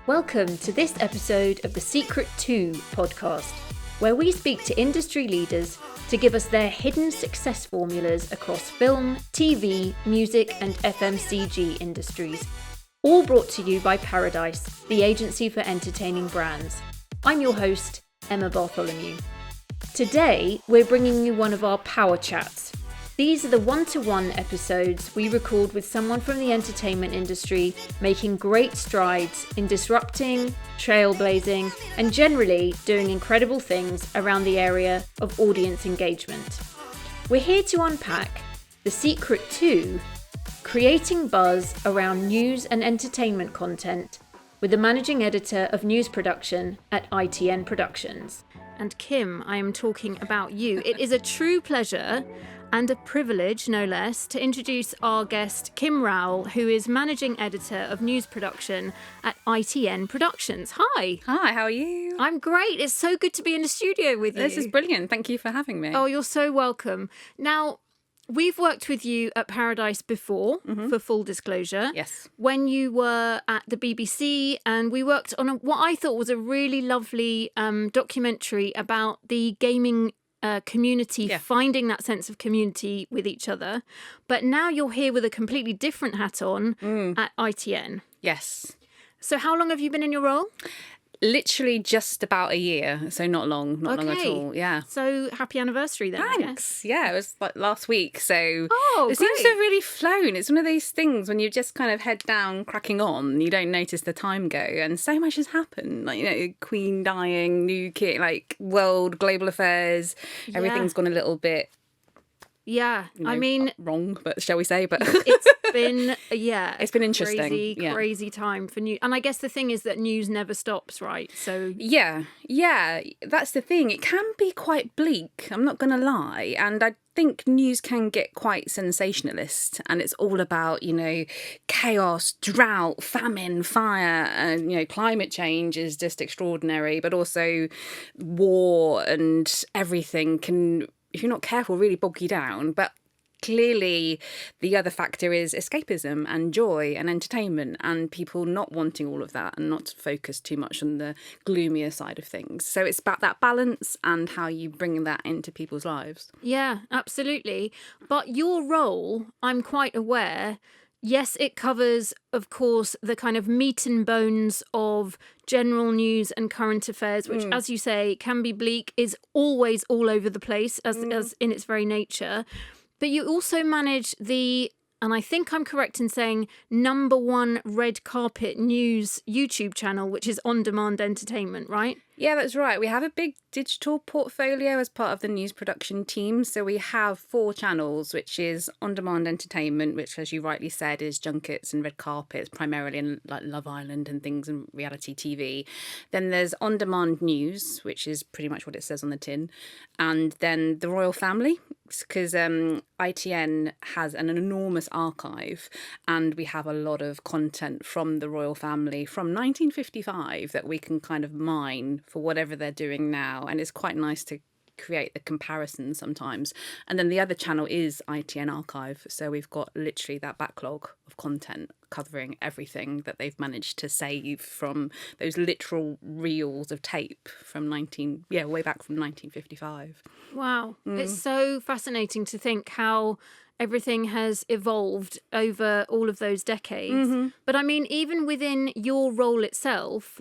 Welcome to this episode of the Secret 2 podcast, where we speak to industry leaders to give us their hidden success formulas across film, TV, music and FMCG industries. All brought to you by Paradise, the agency for entertaining brands. I'm your host, Emma Bartholomew. Today, we're bringing you one of our power chats. These are the one-to-one episodes we record with someone from the entertainment industry making great strides in disrupting, trailblazing, and generally doing incredible things around the area of audience engagement. We're here to unpack the secret to creating buzz around news and entertainment content with the managing editor of news production at ITN Productions. And Kim, I am talking about you. It is a true pleasure and a privilege, no less, to introduce our guest, Kim Rowell, who is Managing Editor of News Production at ITN Productions. Hi. Hi, how are you? I'm great. It's so good to be in the studio with you. This is brilliant. Thank you for having me. Oh, you're so welcome. Now, we've worked with you at Paradise before, for full disclosure. Yes. When you were at the BBC, and we worked on what I thought was a really lovely documentary about the gaming community, finding that sense of community with each other. But now you're here with a completely different hat on at ITN. Yes. So how long have you been in your role? Literally just about a year, so not long at all. Yeah. So happy anniversary then. Thanks. I guess. Yeah, it was like last week, so it seems to have really flown. It's one of those things when you just kind of head down, cracking on, you don't notice the time go, and so much has happened. Like, you know, Queen dying, new kid, like world, global affairs, everything's gone a little bit. Yeah, You know, I mean, wrong, but shall we say? But it's been it's been interesting, crazy time for news. And I guess the thing is that news never stops, right? So yeah, that's the thing. It can be quite bleak. I'm not going to lie, and I think news can get quite sensationalist, and it's all about, you know, chaos, drought, famine, fire, and, you know, climate change is just extraordinary, but also war and everything can, if you're not careful, really bog you down. But clearly the other factor is escapism and joy and entertainment, and people not wanting all of that and not to focus too much on the gloomier side of things. So it's about that balance and how you bring that into people's lives. yeah, absolutely. But your role, I'm quite aware, yes, it covers, of course, the kind of meat and bones of general news and current affairs, which, as you say, can be bleak, is always all over the place as in its very nature. But you also manage the, and I think I'm correct in saying, #1 red carpet news YouTube channel, which is On Demand Entertainment, right? Yeah, that's right. We have a big digital portfolio as part of the news production team. So we have 4 channels, which is On Demand Entertainment, which, as you rightly said, is junkets and red carpets, primarily in like Love Island and things and reality TV. Then there's On Demand News, which is pretty much what it says on the tin. And then the Royal Family, because ITN has an enormous archive, and we have a lot of content from the Royal Family from 1955 that we can kind of mine for whatever they're doing now, and it's quite nice to create the comparison sometimes. And then the other channel is ITN Archive, so we've got literally that backlog of content covering everything that they've managed to save from those literal reels of tape from way back from 1955. Wow. It's so fascinating to think how everything has evolved over all of those decades. But I mean, even within your role itself,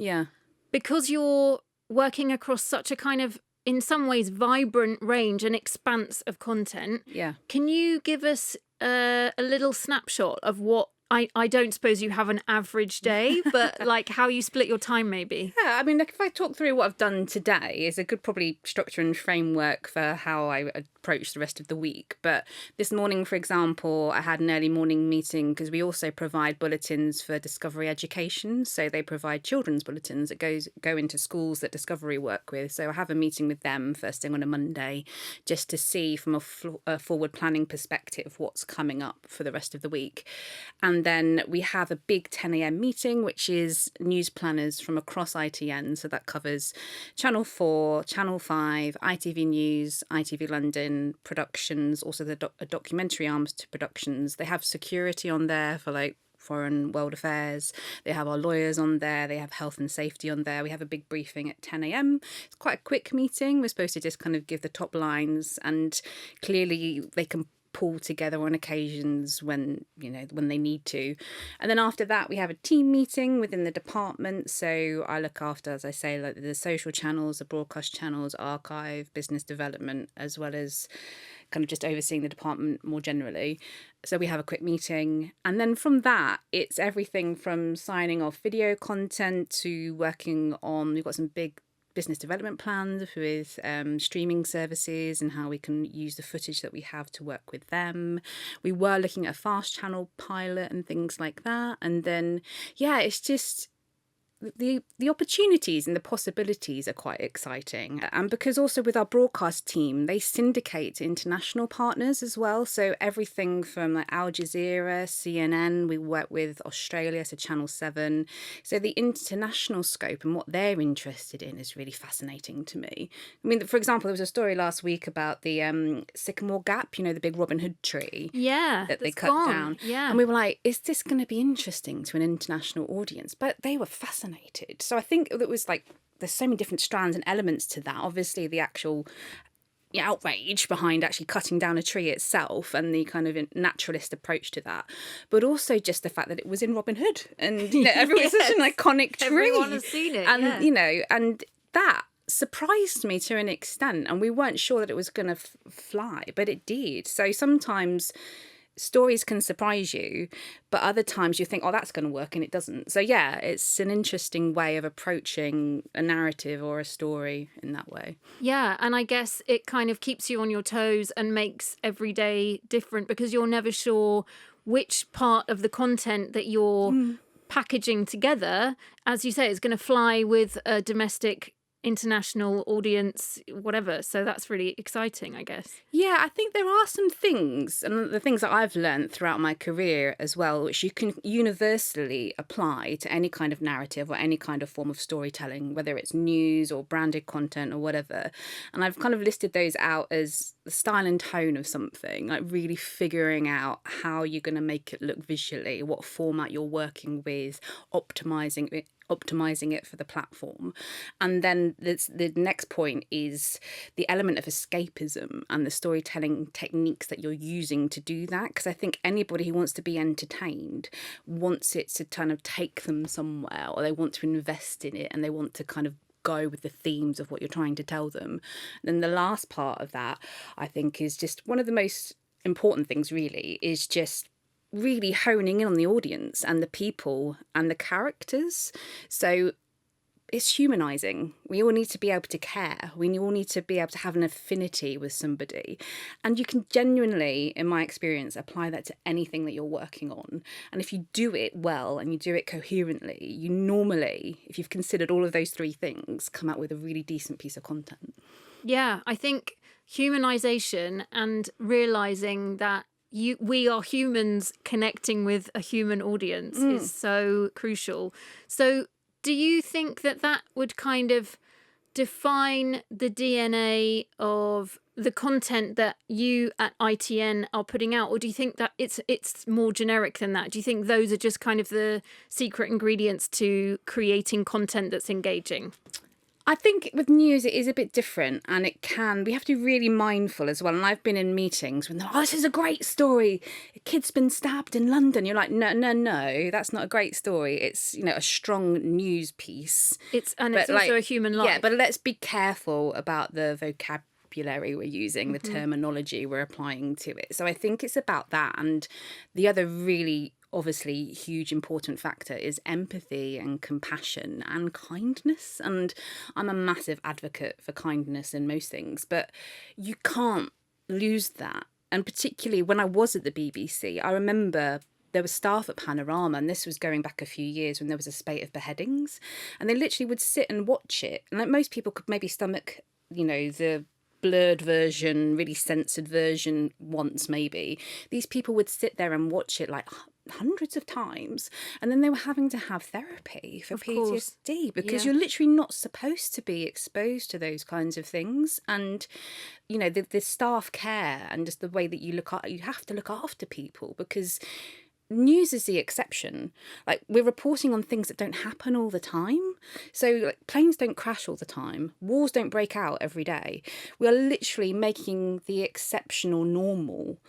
because you're working across such a kind of, in some ways, vibrant range and expanse of content, can you give us a little snapshot of what, I don't suppose you have an average day, but like how you split your time maybe? Yeah, I mean, if I talk through what I've done today, is a good probably structure and framework for how I approach the rest of the week. But this morning, for example, I had an early morning meeting because we also provide bulletins for Discovery Education. So they provide children's bulletins that go into schools that Discovery work with. So I have a meeting with them first thing on a Monday just to see from a forward planning perspective what's coming up for the rest of the week. And then we have a big 10 a.m. meeting, which is news planners from across ITN. So that covers Channel 4, Channel 5, ITV News, ITV London, Productions, also the documentary arms to Productions. They have security on there for like foreign world affairs. They have our lawyers on there. They have health and safety on there. We have a big briefing at 10 a.m. It's quite a quick meeting. We're supposed to just kind of give the top lines, and clearly they can pull together on occasions when they need to. And then after that, we have a team meeting within the department. So I look after, as I say, like the social channels, the broadcast channels, archive, business development, as well as kind of just overseeing the department more generally. So we have a quick meeting. And then from that, it's everything from signing off video content to working on, we've got some big business development plans with streaming services and how we can use the footage that we have to work with them. We were looking at a fast channel pilot and things like that. And then, yeah, it's just the opportunities and the possibilities are quite exciting. And because also with our broadcast team, they syndicate to international partners as well. So everything from like Al Jazeera, CNN, we work with Australia, so Channel 7. So the international scope and what they're interested in is really fascinating to me. I mean, for example, there was a story last week about the Sycamore Gap, the big Robin Hood tree. Yeah, that they cut down. Yeah. And we were like, is this going to be interesting to an international audience? But they were fascinated. So I think it was like, there's so many different strands and elements to that. Obviously, the actual outrage behind actually cutting down a tree itself and the kind of naturalist approach to that, but also just the fact that it was in Robin Hood and everyone, it's such an iconic tree. Everyone has seen it, and and that surprised me to an extent, and we weren't sure that it was going to fly, but it did. So sometimes stories can surprise you, but other times you think, oh, that's going to work, and it doesn't. So yeah, it's an interesting way of approaching a narrative or a story in that way. Yeah, and I guess it kind of keeps you on your toes and makes every day different, because you're never sure which part of the content that you're packaging together, as you say, is going to fly with a domestic, international audience, whatever. So that's really exciting, I guess. Yeah, I think there are some things, and the things that I've learned throughout my career as well, which you can universally apply to any kind of narrative or any kind of form of storytelling, whether it's news or branded content or whatever. And I've kind of listed those out as the style and tone of something, like really figuring out how you're going to make it look visually, what format you're working with, optimizing it for the platform. And then the next point is the element of escapism and the storytelling techniques that you're using to do that, because I think anybody who wants to be entertained wants it to kind of take them somewhere, or they want to invest in it and they want to kind of go with the themes of what you're trying to tell them. And then the last part of that, I think, is just one of the most important things really, is just really honing in on the audience and the people and the characters. So it's humanizing. We all need to be able to care. We all need to be able to have an affinity with somebody. And you can genuinely, in my experience, apply that to anything that you're working on. And if you do it well and you do it coherently, you normally, if you've considered all of those three things, come out with a really decent piece of content. Yeah, I think humanization and realizing that we are humans connecting with a human audience is so crucial. So do you think that would kind of define the DNA of the content that you at ITN are putting out? Or do you think that it's more generic than that? Do you think those are just kind of the secret ingredients to creating content that's engaging? I think with news, it is a bit different, and we have to be really mindful as well. And I've been in meetings when they're like, oh, this is a great story. A kid's been stabbed in London. You're like, no, that's not a great story. It's, a strong news piece. It's also a human life. Yeah, but let's be careful about the vocabulary we're using, the terminology we're applying to it. So I think it's about that. And the other really obviously huge important factor is empathy and compassion and kindness. And I'm a massive advocate for kindness in most things, but you can't lose that. And particularly when I was at the BBC, I remember there was staff at Panorama, and this was going back a few years when there was a spate of beheadings, and they literally would sit and watch it. And like most people could maybe stomach, the blurred version, really censored version once maybe. These people would sit there and watch it like hundreds of times, and then they were having to have therapy for PTSD because you're literally not supposed to be exposed to those kinds of things. And the staff care and just the way that you have to look after people, because news is the exception. Like, we're reporting on things that don't happen all the time. So, like, planes don't crash all the time. Wars don't break out every day. We are literally making the exceptional normal.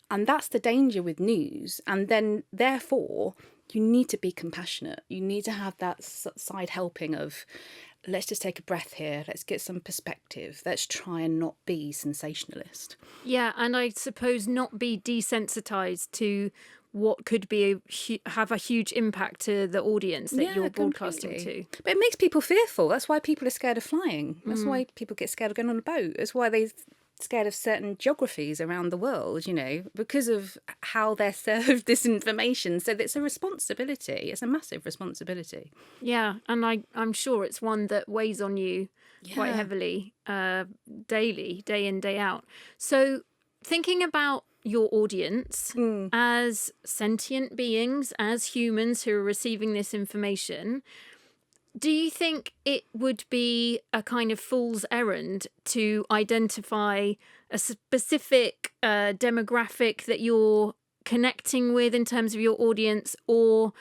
And that's the danger with news. And then, therefore, you need to be compassionate. You need to have that side helping of, let's just take a breath here. Let's get some perspective. Let's try and not be sensationalist. Yeah, and I suppose not be desensitized to what could be have a huge impact to the audience that you're broadcasting completely. to. But it makes people fearful. That's why people are scared of flying. That's why people get scared of going on a boat. That's why they're scared of certain geographies around the world, because of how they're served this information. So it's a responsibility. It's a massive responsibility. Yeah, and I'm sure it's one that weighs on you quite heavily daily, day in, day out. So thinking about your audience as sentient beings, as humans who are receiving this information, do you think it would be a kind of fool's errand to identify a specific demographic that you're connecting with in terms of your audience, or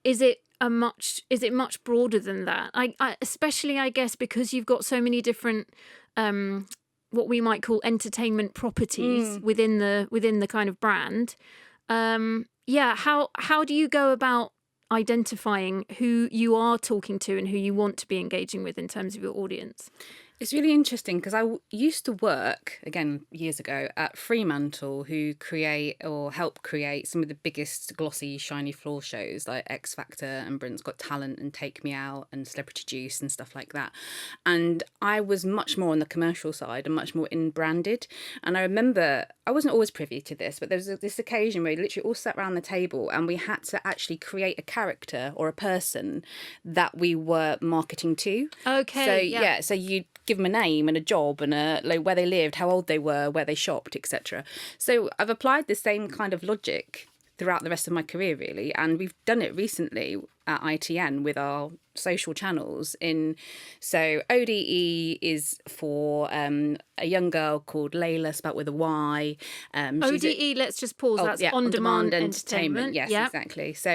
is it much broader than that? I especially, I guess, because you've got so many different what we might call entertainment properties within the kind of brand. How do you go about identifying who you are talking to and who you want to be engaging with in terms of your audience? It's really interesting because I used to work, again, years ago, at Fremantle, who create or help create some of the biggest glossy, shiny floor shows like X Factor and Britain's Got Talent and Take Me Out and Celebrity Juice and stuff like that. And I was much more on the commercial side and much more in branded. And I remember, I wasn't always privy to this, but there was this occasion where we literally all sat around the table and we had to actually create a character or a person that we were marketing to. Okay. So you'd give them a name and a job and like where they lived, how old they were, where they shopped, etc. So I've applied the same kind of logic throughout the rest of my career, really, and we've done it recently at ITN with our social channels. So ODE is for a young girl called Layla, spelt with a Y. ODE, let's just pause. That's on-demand entertainment. Yes, exactly. So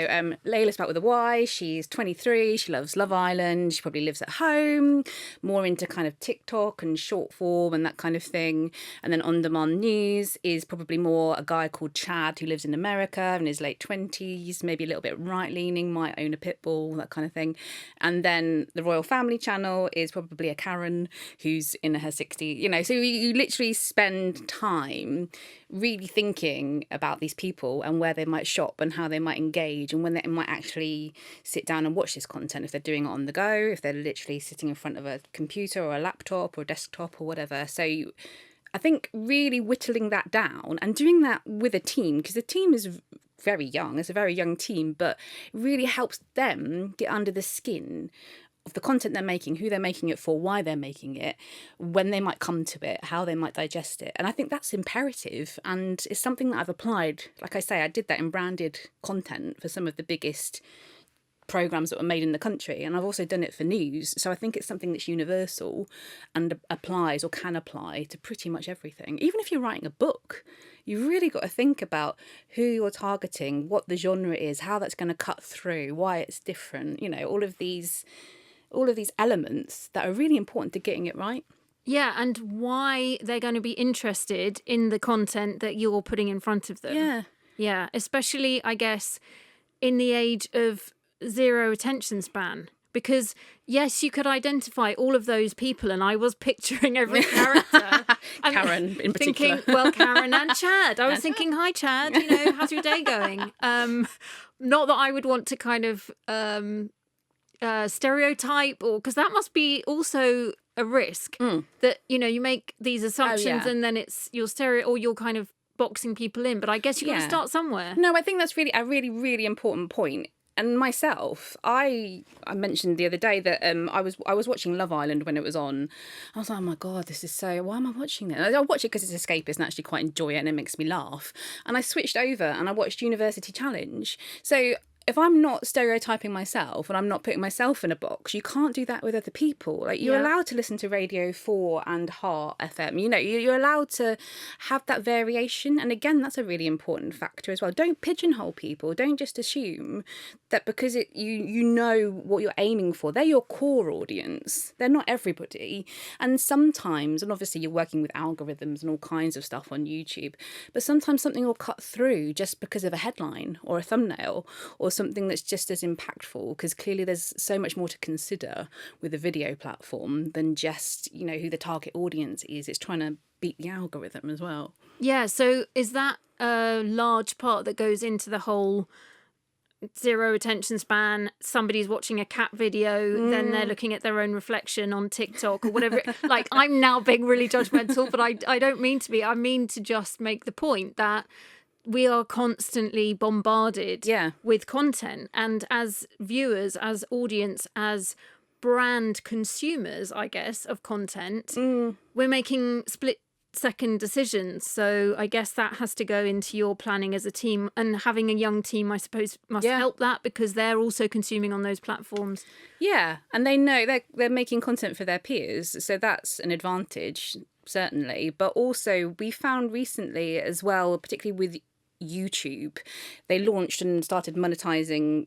Layla, spelt with a Y. She's 23. She loves Love Island. She probably lives at home, more into kind of TikTok and short form and that kind of thing. And then on-demand news is probably more a guy called Chad who lives in America in his late 20s, maybe a little bit right-leaning, might own a pit bull, that kind of thing. And then the Royal Family channel is probably a Karen who's in her 60s, so you literally spend time really thinking about these people and where they might shop and how they might engage and when they might actually sit down and watch this content, if they're doing it on the go, if they're literally sitting in front of a computer or a laptop or a desktop or whatever. So I think really whittling that down and doing that with a team, because the team is very young. It's a very young team, but it really helps them get under the skin of the content they're making, who they're making it for, why they're making it, when they might come to it, how they might digest it. And I think that's imperative, and it's something that I've applied. Like I say, I did that in branded content for some of the biggest programmes that were made in the country, and I've also done it for news. So I think it's something that's universal and applies or can apply to pretty much everything. Even if you're writing a book, you've really got to think about who you're targeting, what the genre is, how that's going to cut through, why it's different, all of these elements that are really important to getting it right. Yeah, and why they're going to be interested in the content that you're putting in front of them. Yeah, especially, I guess, in the age of zero attention span. Because, yes, you could identify all of those people, and I was picturing every character. Karen, in particular. Thinking, well, Karen and Chad. I was thinking, hi, Chad, how's your day going? Not that I would want to kind of stereotype, or because that must be also a risk that, you make these assumptions and then it's your stereo, or you're kind of boxing people in. But I guess you've got to start somewhere. No, I think that's really a really, really important point. And myself, I mentioned the other day that I was watching Love Island when it was on. I was like, oh my God, this is so... Why am I watching this? I watch it because it's escapist and actually quite enjoy it and it makes me laugh. And I switched over and I watched University Challenge. So if I'm not stereotyping myself and I'm not putting myself in a box, you can't do that with other people. Like, you're allowed to listen to Radio 4 and Heart FM. You know, you're allowed to have that variation. And again, that's a really important factor as well. Don't pigeonhole people. Don't just assume that because you know what you're aiming for. They're your core audience. They're not everybody. And sometimes, and obviously you're working with algorithms and all kinds of stuff on YouTube, but sometimes something will cut through just because of a headline or a thumbnail or something that's just as impactful, because clearly there's so much more to consider with a video platform than just, you know, who the target audience is. It's trying to beat the algorithm as well. Yeah, so is that a large part that goes into the whole zero attention span? Somebody's watching a cat video, then they're looking at their own reflection on TikTok or whatever. Like, I'm now being really judgmental, but I don't mean to be. I mean to just make the point that we are constantly bombarded with content. And as viewers, as audience, as brand consumers, I guess, of content, we're making split-second decisions. So I guess that has to go into your planning as a team. And having a young team, I suppose, must help that, because they're also consuming on those platforms. Yeah, and they know they're making content for their peers. So that's an advantage, certainly. But also, we found recently as well, particularly with YouTube, they launched and started monetizing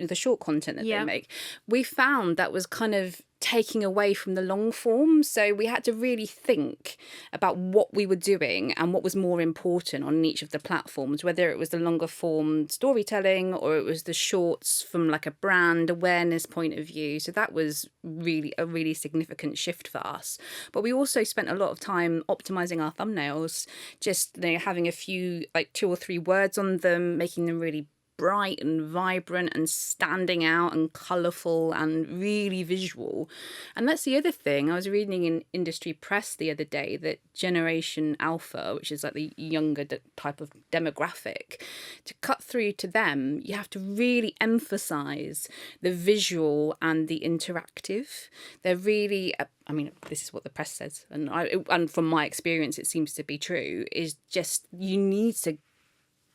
the short content that they make. We found that was kind of taking away from the long form, so we had to really think about what we were doing and what was more important on each of the platforms, whether it was the longer form storytelling or it was the shorts from like a brand awareness point of view. So that was really a really significant shift for us. But we also spent a lot of time optimizing our thumbnails, just, you know, having a few, like 2 or 3 words on them, making them really bright and vibrant and standing out and colourful and really visual. And that's the other thing. I was reading in industry press the other day that Generation Alpha, which is like the younger type of demographic, to cut through to them, you have to really emphasise the visual and the interactive. They're really, I mean, this is what the press says, and from my experience, it seems to be true, is just you need to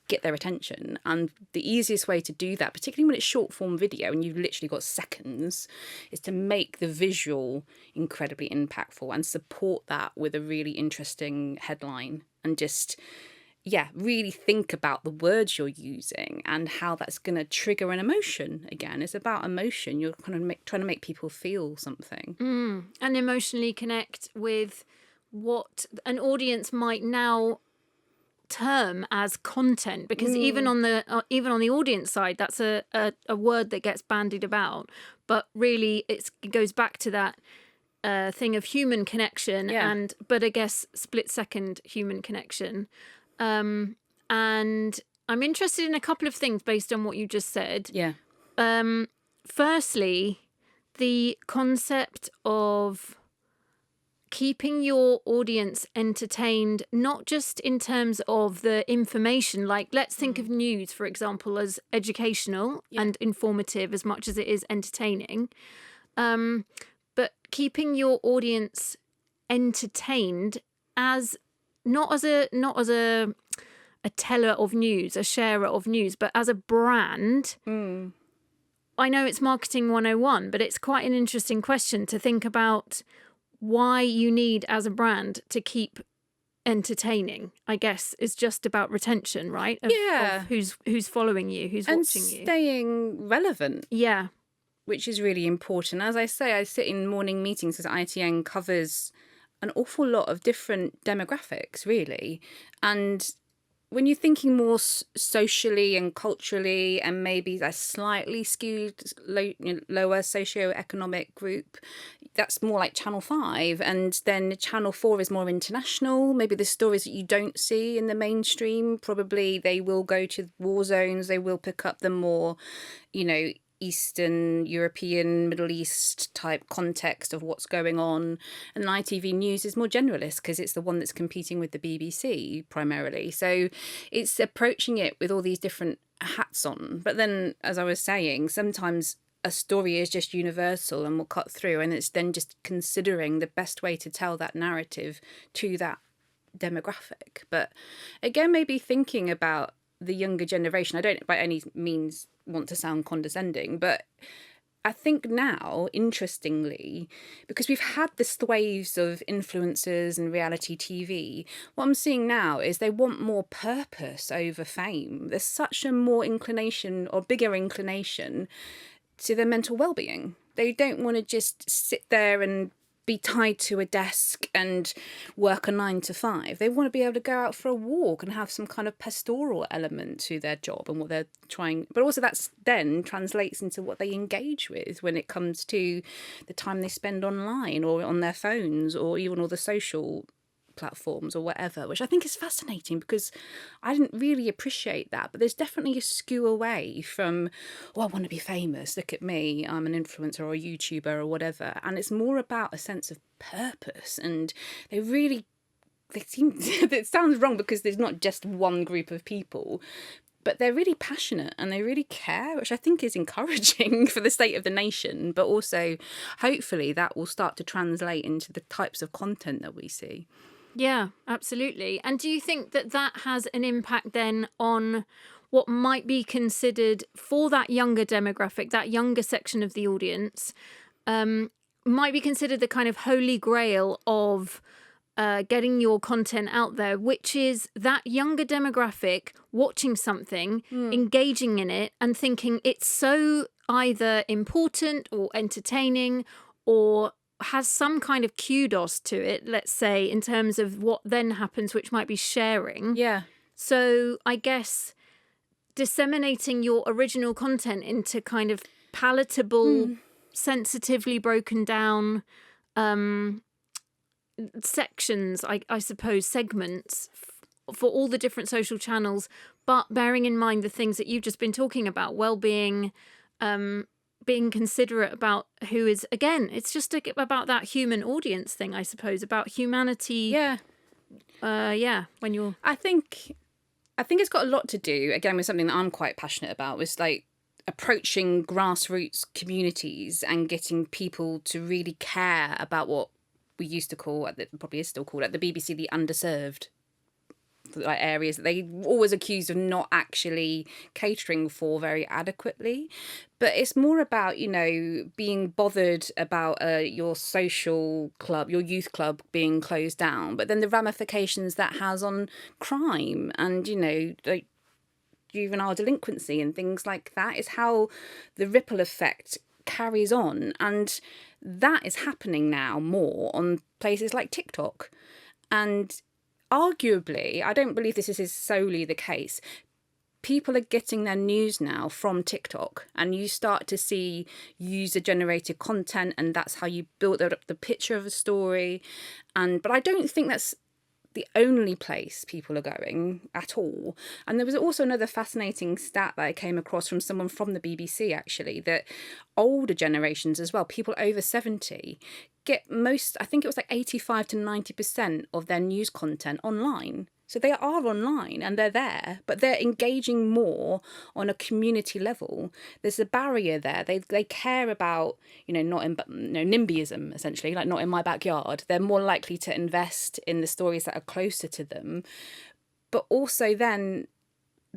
get their attention. And the easiest way to do that, particularly when it's short form video and you've literally got seconds, is to make the visual incredibly impactful and support that with a really interesting headline, and just really think about the words you're using and how that's going to trigger an emotion. Again, it's about emotion. You're kind of trying to make people feel something and emotionally connect with what an audience might now term as content, because even on the audience side, that's a word that gets bandied about, but really it goes back to that thing of human connection, but I guess split-second human connection. And I'm interested in a couple of things based on what you just said. Firstly, the concept of keeping your audience entertained, not just in terms of the information, like let's think of news, for example, as educational and informative as much as it is entertaining, but keeping your audience entertained as not as a teller of news, a sharer of news, but as a brand. I know it's marketing 101, but it's quite an interesting question to think about why you need as a brand to keep entertaining. I guess is just about retention, right? Of who's following you, who's watching you, and staying relevant. Which is really important. As I say, I sit in morning meetings because ITN covers an awful lot of different demographics, really. And when you're thinking more socially and culturally, and maybe a slightly skewed lower socioeconomic group, that's more like Channel 5. And then Channel 4 is more international. Maybe the stories that you don't see in the mainstream, probably they will go to war zones. They will pick up the more, Eastern European, Middle East type context of what's going on. And ITV News is more generalist because it's the one that's competing with the BBC primarily. So it's approaching it with all these different hats on. But then, as I was saying, sometimes a story is just universal and will cut through, and it's then just considering the best way to tell that narrative to that demographic. But again, maybe thinking about the younger generation. I don't by any means want to sound condescending, but I think now, interestingly, because we've had this waves of influencers and reality TV, what I'm seeing now is they want more purpose over fame. There's such a more inclination or bigger inclination to their mental well-being. They don't want to just sit there and be tied to a desk and work a 9 to 5. They want to be able to go out for a walk and have some kind of pastoral element to their job and what they're trying. But also that's then translates into what they engage with when it comes to the time they spend online or on their phones or even all the social platforms or whatever, which I think is fascinating because I didn't really appreciate that. But there's definitely a skew away from, oh, I want to be famous, look at me, I'm an influencer or a YouTuber or whatever. And it's more about a sense of purpose. And they seem, it sounds wrong because there's not just one group of people, but they're really passionate and they really care, which I think is encouraging for the state of the nation. But also, hopefully, that will start to translate into the types of content that we see. Yeah, absolutely. And do you think that that has an impact then on what might be considered for that younger demographic, that younger section of the audience, might be considered the kind of holy grail of getting your content out there, which is that younger demographic watching something, engaging in it and thinking it's so either important or entertaining or has some kind of kudos to it, let's say, in terms of what then happens, which might be sharing. Yeah. So I guess disseminating your original content into kind of palatable, sensitively broken down sections, I suppose, segments for all the different social channels, but bearing in mind the things that you've just been talking about, well-being, being considerate about who is, again, it's just about that human audience thing, I suppose, about humanity. Yeah. When you're... I think it's got a lot to do, again, with something that I'm quite passionate about, was like approaching grassroots communities and getting people to really care about what we used to call, probably is still called, at the BBC, the underserved like areas that they always accused of not actually catering for very adequately. But it's more about, you know, being bothered about your social club, your youth club being closed down, but then the ramifications that has on crime and, you know, like juvenile delinquency and things like that is how the ripple effect carries on. And that is happening now more on places like TikTok. And arguably, I don't believe this is solely the case, people are getting their news now from TikTok, and you start to see user-generated content, and that's how you build up the picture of a story. But I don't think that's the only place people are going at all. And there was also another fascinating stat that I came across from someone from the BBC, actually, that older generations as well, people over 70, get most, I think it was like 85 to 90% of their news content online. So they are online and they're there, but they're engaging more on a community level. There's a barrier there. They care about, you know, not in, NIMBYism, essentially, like not in my backyard. They're more likely to invest in the stories that are closer to them. But also then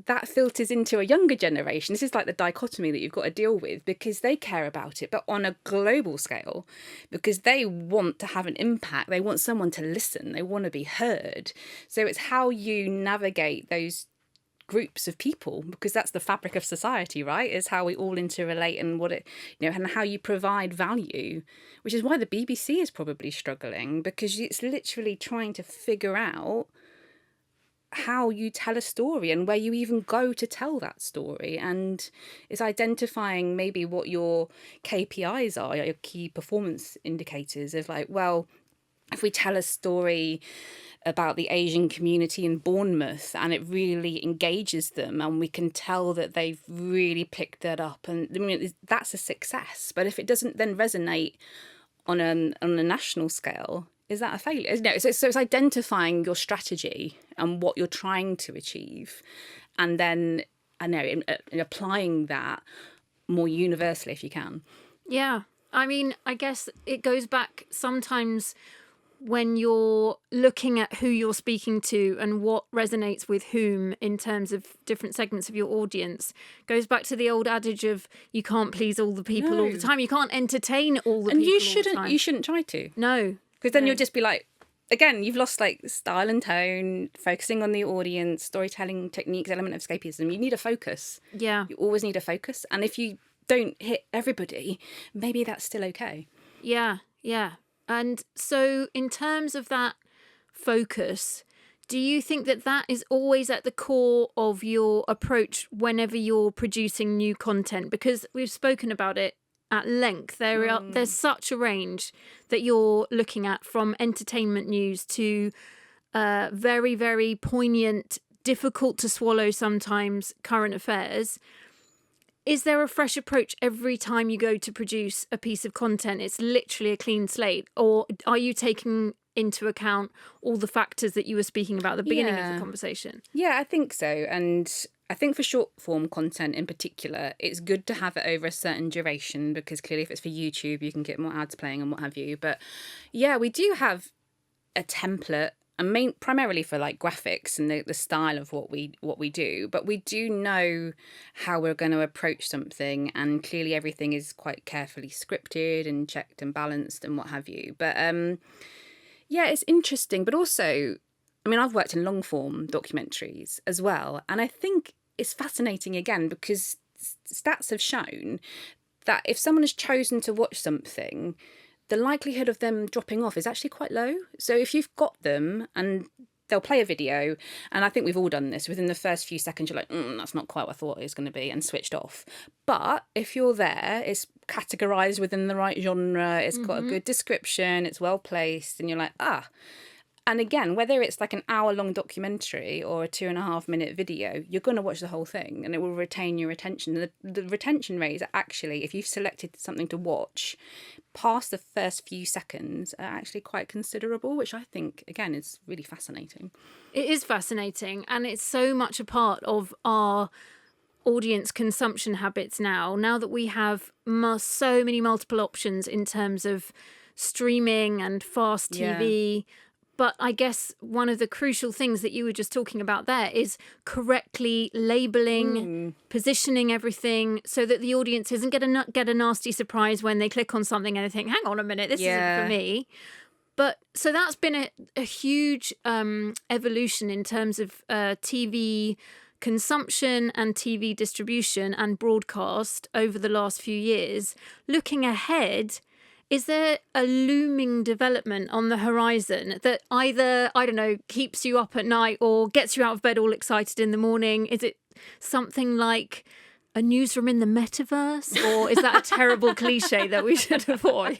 that filters into a younger generation. This is like the dichotomy that you've got to deal with, because they care about it, but on a global scale, because they want to have an impact. They want someone to listen. They want to be heard. So it's how you navigate those groups of people, because that's the fabric of society, right? Is how we all interrelate and what it, you know, and how you provide value, which is why the BBC is probably struggling, because it's literally trying to figure out how you tell a story and where you even go to tell that story, and is identifying maybe what your KPIs are, your key performance indicators of like, well, if we tell a story about the Asian community in Bournemouth and it really engages them and we can tell that they've really picked that up, and I mean, that's a success. But if it doesn't then resonate on a national scale, is that a failure? No, so it's identifying your strategy and what you're trying to achieve, and then in applying that more universally if you can. Yeah, I mean, I guess it goes back sometimes when you're looking at who you're speaking to and what resonates with whom in terms of different segments of your audience goes back to the old adage of you can't please all the people all the time. You can't entertain all the people all the time. You shouldn't try to. No. Because then you'll just be like, again, you've lost like style and tone, focusing on the audience, storytelling techniques, element of escapism. You need a focus. Yeah. You always need a focus. And if you don't hit everybody, maybe that's still okay. Yeah, yeah. And so in terms of that focus, do you think that that is always at the core of your approach whenever you're producing new content? Because we've spoken about it at length. There's such a range that you're looking at, from entertainment news to very, very poignant, difficult to swallow sometimes current affairs. Is there a fresh approach every time you go to produce a piece of content? It's literally a clean slate. Or are you taking into account all the factors that you were speaking about at the beginning of the conversation? Yeah, I think so. And I think for short form content in particular, it's good to have it over a certain duration, because clearly if it's for YouTube, you can get more ads playing and what have you. But yeah, we do have a template, and primarily for like graphics and the style of what we do, but we do know how we're going to approach something, and clearly everything is quite carefully scripted and checked and balanced and what have you. But yeah, it's interesting. But also, I mean, I've worked in long form documentaries as well, and I think it's fascinating again because stats have shown that if someone has chosen to watch something, the likelihood of them dropping off is actually quite low. So if you've got them and they'll play a video, and I think we've all done this, within the first few seconds you're like, that's not quite what I thought it was going to be, and switched off. But if you're there, it's categorised within the right genre, it's got a good description, it's well placed, and you're like, And again, whether it's like an hour-long documentary or a 2.5-minute video, you're going to watch the whole thing and it will retain your attention. The retention rates are actually, if you've selected something to watch, past the first few seconds are actually quite considerable, which I think, again, is really fascinating. It is fascinating, and it's so much a part of our audience consumption habits now that we have so many multiple options in terms of streaming and fast TV. Yeah. But I guess one of the crucial things that you were just talking about there is correctly labelling, positioning everything so that the audience isn't get a nasty surprise when they click on something and they think, hang on a minute, this isn't for me. But so that's been a huge evolution in terms of TV consumption and TV distribution and broadcast over the last few years. Looking ahead, is there a looming development on the horizon that either, I don't know, keeps you up at night or gets you out of bed all excited in the morning? Is it something like a newsroom in the metaverse? Or is that a terrible cliche that we should avoid?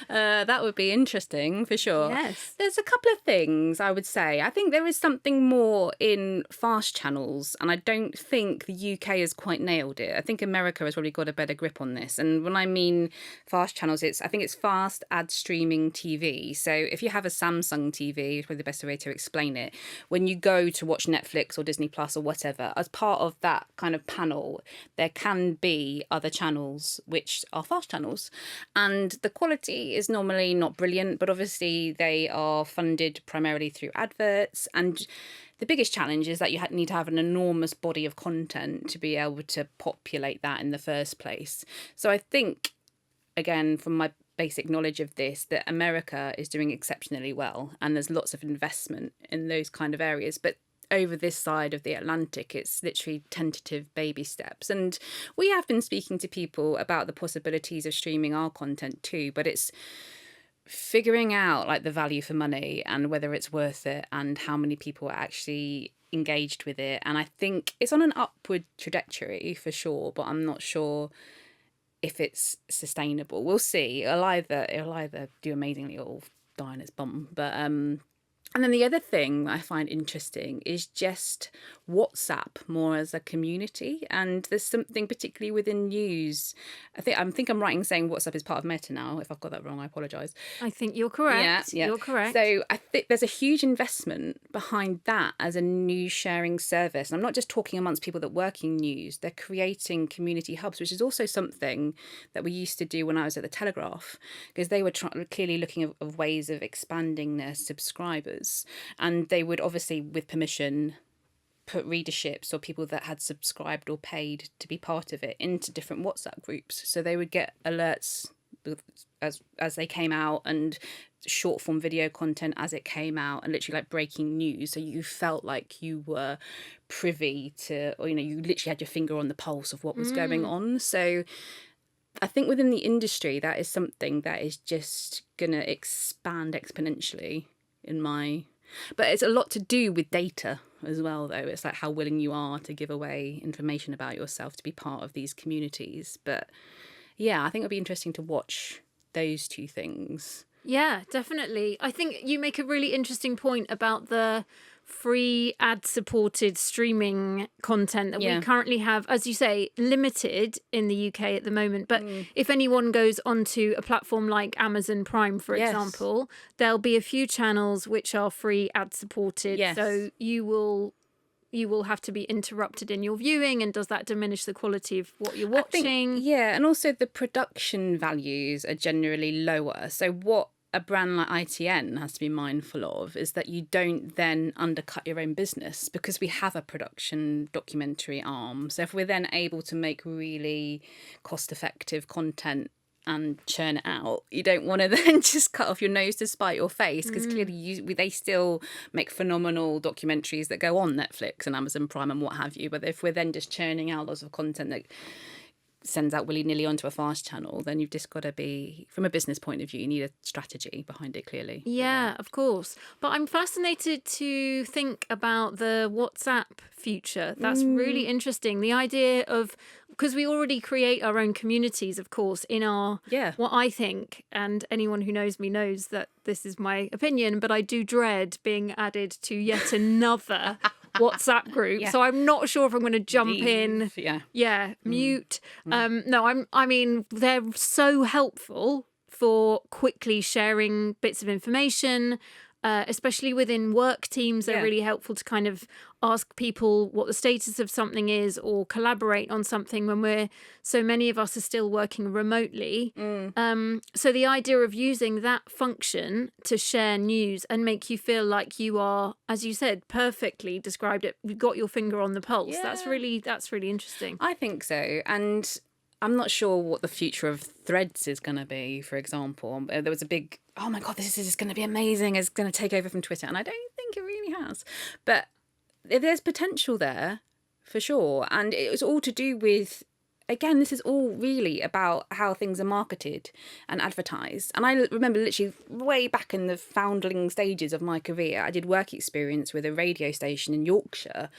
That would be interesting, for sure. Yes. There's a couple of things I would say. I think there is something more in fast channels, and I don't think the UK has quite nailed it. I think America has probably got a better grip on this. And when I mean fast channels, I think it's fast ad streaming TV. So if you have a Samsung TV, it's probably the best way to explain it. When you go to watch Netflix or Disney Plus or whatever, as part of that kind of panel, there can be other channels which are fast channels, and the quality is normally not brilliant, but obviously they are funded primarily through adverts, and the biggest challenge is that you need to have an enormous body of content to be able to populate that in the first place. So I think, again, from my basic knowledge of this, that America is doing exceptionally well, and there's lots of investment in those kind of areas, but over this side of the Atlantic, it's literally tentative baby steps. And we have been speaking to people about the possibilities of streaming our content too, but it's figuring out like the value for money and whether it's worth it and how many people are actually engaged with it. And I think it's on an upward trajectory for sure, but I'm not sure if it's sustainable. We'll see. It'll either do amazingly or die on its bum. But And then the other thing I find interesting is just WhatsApp more as a community. And there's something particularly within news. I think I'm right in saying WhatsApp is part of Meta now. If I've got that wrong, I apologise. I think you're correct. Yeah. You're correct. So I think there's a huge investment behind that as a news sharing service. And I'm not just talking amongst people that work in news. They're creating community hubs, which is also something that we used to do when I was at the Telegraph, because they were clearly looking of ways of expanding their subscribers. And they would obviously, with permission, put readerships or people that had subscribed or paid to be part of it into different WhatsApp groups. So they would get alerts as they came out, and short form video content as it came out, and literally like breaking news. So you felt like you were privy to, or, you literally had your finger on the pulse of what was going on. So I think within the industry, that is something that is just going to expand exponentially but it's a lot to do with data as well, though. It's like how willing you are to give away information about yourself to be part of these communities. But yeah, I think it'll be interesting to watch those two things. Yeah, definitely. I think you make a really interesting point about the free ad-supported streaming content that we currently have, as you say, limited in the UK at the moment. But if anyone goes onto a platform like Amazon Prime, for example, there'll be a few channels which are free ad-supported. Yes. So you will have to be interrupted in your viewing, and does that diminish the quality of what you're watching? And also the production values are generally lower. So what a brand like ITN has to be mindful of is that you don't then undercut your own business, because we have a production documentary arm. So if we're then able to make really cost-effective content and churn it out, you don't want to then just cut off your nose to spite your face, because clearly they still make phenomenal documentaries that go on Netflix and Amazon Prime and what have you. But if we're then just churning out lots of content that sends out willy-nilly onto a fast channel, then you've just got to be, from a business point of view, you need a strategy behind it, clearly. Yeah, of course. But I'm fascinated to think about the WhatsApp future. That's really interesting. The idea of, because we already create our own communities, of course, in our, what I think, and anyone who knows me knows that this is my opinion, but I do dread being added to yet another WhatsApp group. So I'm not sure if I'm going to jump in. Mute. No, I mean, they're so helpful for quickly sharing bits of information, especially within work teams. They're really helpful to kind of ask people what the status of something is, or collaborate on something when so many of us are still working remotely. So the idea of using that function to share news and make you feel like you are, as you said, perfectly described it, you've got your finger on the pulse. That's really interesting. I think so. And I'm not sure what the future of Threads is going to be, for example. There was a big, oh my God, this is going to be amazing. It's going to take over from Twitter. And I don't think it really has. But there's potential there, for sure. And it was all to do with, again, this is all really about how things are marketed and advertised. And I remember literally way back in the foundling stages of my career, I did work experience with a radio station in Yorkshire.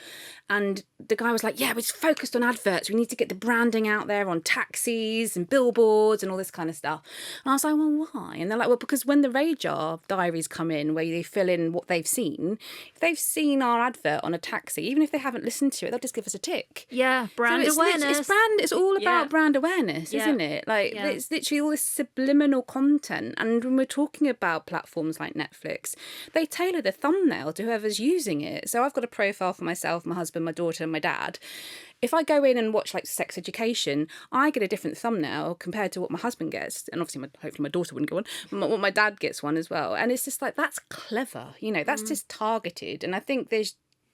And the guy was like, yeah, we're focused on adverts. We need to get the branding out there on taxis and billboards and all this kind of stuff. And I was like, well, why? And they're like, well, because when the radar diaries come in, where they fill in what they've seen, if they've seen our advert on a taxi, even if they haven't listened to it, they'll just give us a tick. Yeah, brand awareness. It's all about brand awareness, isn't it? Like, it's literally all this subliminal content. And when we're talking about platforms like Netflix, they tailor the thumbnail to whoever's using it. So I've got a profile for myself, my husband, my daughter, and my dad. If I go in and watch like Sex Education, I get a different thumbnail compared to what my husband gets. And obviously, hopefully my daughter wouldn't go on. What my dad gets one as well. And it's just like, that's clever. That's just targeted. And I think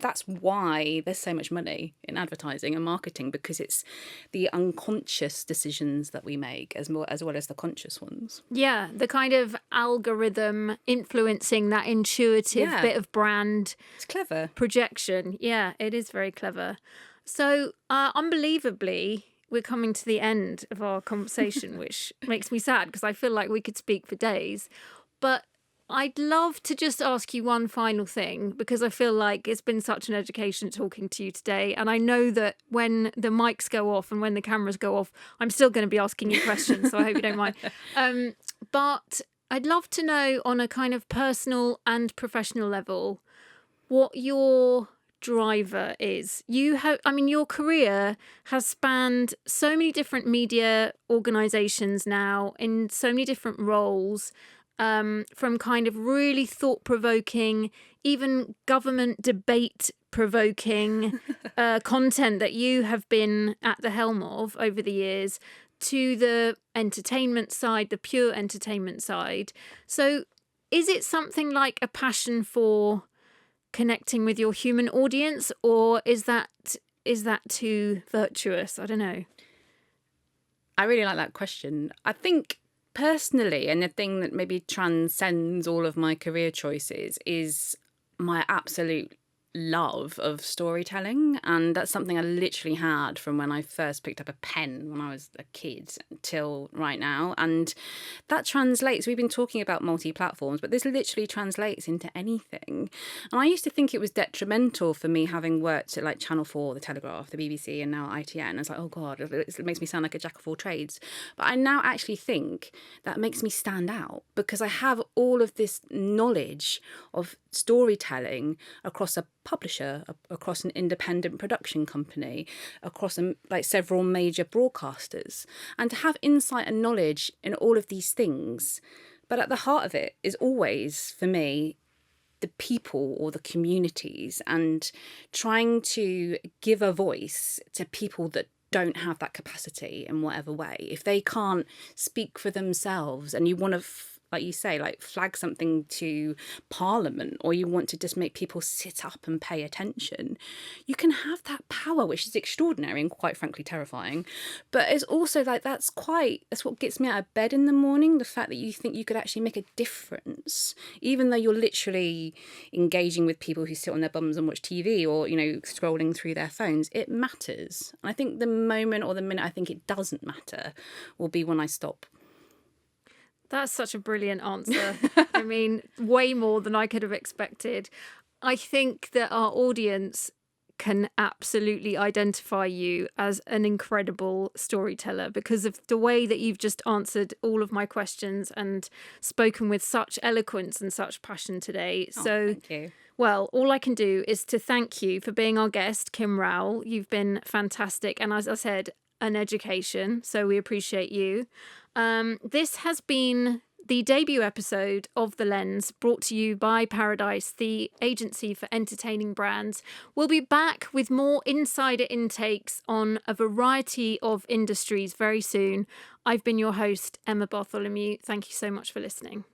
that's why there's so much money in advertising and marketing, because it's the unconscious decisions that we make as well as the conscious ones. Yeah, the kind of algorithm influencing that intuitive bit of brand. It's clever. Projection. Yeah, it is very clever. So, unbelievably, we're coming to the end of our conversation, which makes me sad because I feel like we could speak for days. But I'd love to just ask you one final thing, because I feel like it's been such an education talking to you today. And I know that when the mics go off and when the cameras go off, I'm still going to be asking you questions. So I hope you don't mind. But I'd love to know on a kind of personal and professional level what your driver is. Your career has spanned so many different media organizations now in so many different roles, from kind of really thought-provoking, even government debate-provoking content that you have been at the helm of over the years, to the entertainment side, the pure entertainment side. So is it something like a passion for connecting with your human audience, or is that too virtuous? I don't know. I really like that question. I think personally, and the thing that maybe transcends all of my career choices, is my absolute love of storytelling. And that's something I literally had from when I first picked up a pen when I was a kid till right now. And that translates. We've been talking about multi-platforms, but this literally translates into anything. And I used to think it was detrimental for me, having worked at like Channel 4, The Telegraph, the BBC, and now ITN. I was like, oh God, it makes me sound like a jack of all trades. But I now actually think that makes me stand out, because I have all of this knowledge of storytelling across a publisher, across an independent production company, across several major broadcasters, and to have insight and knowledge in all of these things. But at the heart of it is always, for me, the people or the communities, and trying to give a voice to people that don't have that capacity in whatever way. If they can't speak for themselves, and you want to like you say, like flag something to Parliament, or you want to just make people sit up and pay attention, you can have that power, which is extraordinary and quite frankly terrifying. But it's also like that's what gets me out of bed in the morning, the fact that you think you could actually make a difference, even though you're literally engaging with people who sit on their bums and watch TV, or, you know, scrolling through their phones. It matters. And I think the moment or the minute I think it doesn't matter will be when I stop. That's such a brilliant answer. I mean, way more than I could have expected. I think that our audience can absolutely identify you as an incredible storyteller because of the way that you've just answered all of my questions and spoken with such eloquence and such passion today. So, thank you. Well, all I can do is to thank you for being our guest, Kim Rowell. You've been fantastic. And as I said, an education. So we appreciate you. This has been the debut episode of The Lens, brought to you by Paradise, the agency for entertaining brands. We'll be back with more insider intakes on a variety of industries very soon. I've been your host, Emma Bartholomew. Thank you so much for listening.